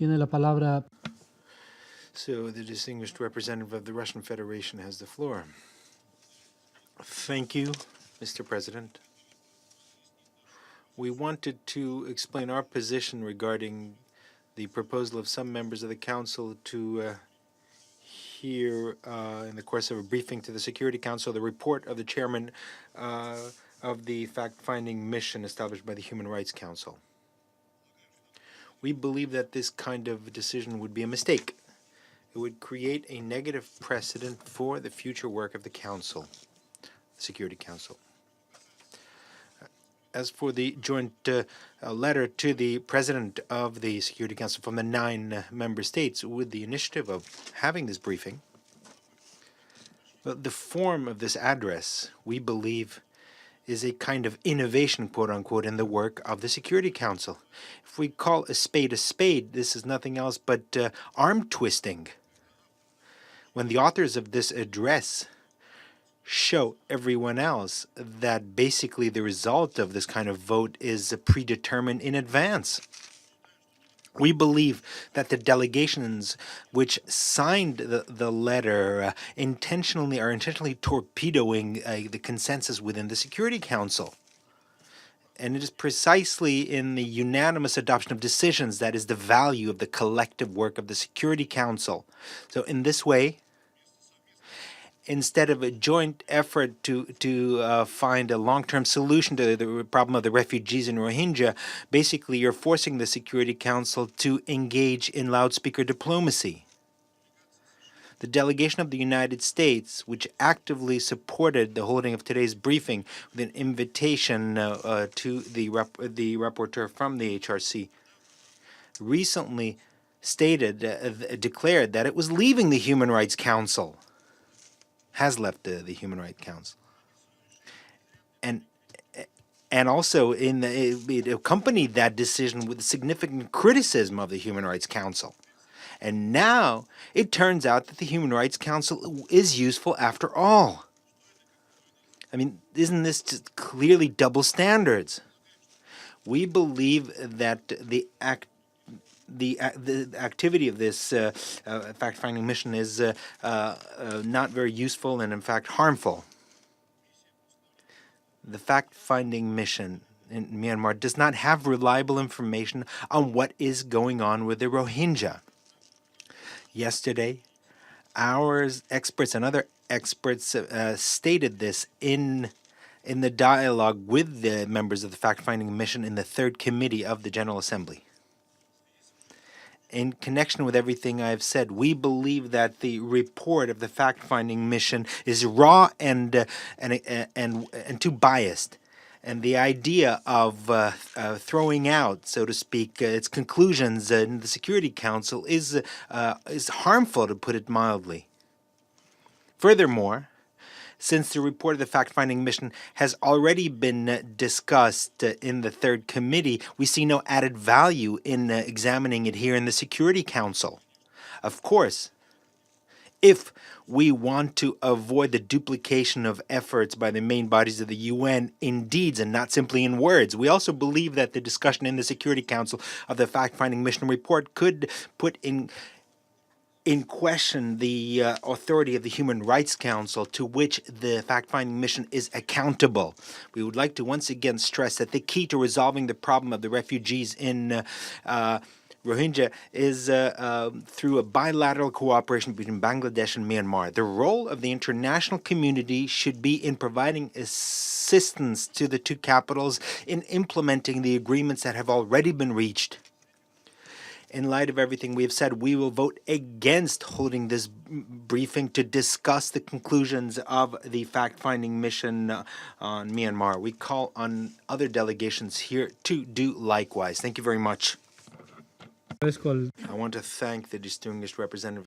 Tiene la palabra. So the distinguished representative of the Russian Federation has the floor. Thank you, Mr. President. We wanted to explain our position regarding the proposal of some members of the Council to hear, in the course of a briefing to the Security Council, the report of the chairman of the fact-finding mission established by the Human Rights Council. We believe that this kind of decision would be a mistake. It would create a negative precedent for the future work of the Council, the Security Council. As for the joint letter to the President of the Security Council from the 9 member states with the initiative of having this briefing, the form of this address, we believe, is a kind of innovation, quote-unquote, in the work of the Security Council. If we call a spade, this is nothing else but arm twisting. When the authors of this address show everyone else that basically the result of this kind of vote is predetermined in advance. We believe that the delegations which signed the letter are intentionally torpedoing the consensus within the Security Council. And it is precisely in the unanimous adoption of decisions that is the value of the collective work of the Security Council. So in this way, instead of a joint effort to find a long-term solution to the problem of the refugees in Rohingya, basically you're forcing the Security Council to engage in loudspeaker diplomacy. The delegation of the United States, which actively supported the holding of today's briefing with an invitation to the rapporteur from the HRC, recently declared that it was leaving the Human Rights Council. Has left the Human Rights Council, and also it accompanied that decision with significant criticism of the Human Rights Council. And now it turns out that the Human Rights Council is useful after all. I mean, isn't this just clearly double standards? We believe that the activity of this fact-finding mission is not very useful and, in fact, harmful. The fact-finding mission in Myanmar does not have reliable information on what is going on with the Rohingya. Yesterday, our experts and other experts stated this in the dialogue with the members of the fact-finding mission in the 3rd Committee of the General Assembly. In connection with everything I've said, we believe that the report of the fact-finding mission is raw and too biased, and the idea of throwing out, so to speak, its conclusions in the Security Council is harmful, to put it mildly. Furthermore, since the report of the fact-finding mission has already been discussed in the 3rd Committee, we see no added value in examining it here in the Security Council. Of course, if we want to avoid the duplication of efforts by the main bodies of the UN in deeds and not simply in words, we also believe that the discussion in the Security Council of the fact-finding mission report could put in question the authority of the Human Rights Council, to which the fact-finding mission is accountable. We would like to once again stress that the key to resolving the problem of the refugees in Rohingya is through a bilateral cooperation between Bangladesh and Myanmar. The role of the international community should be in providing assistance to the two capitals in implementing the agreements that have already been reached. In light of everything we have said, we will vote against holding this briefing to discuss the conclusions of the fact-finding mission on Myanmar. We call on other delegations here to do likewise. Thank you very much. I want to thank the distinguished representative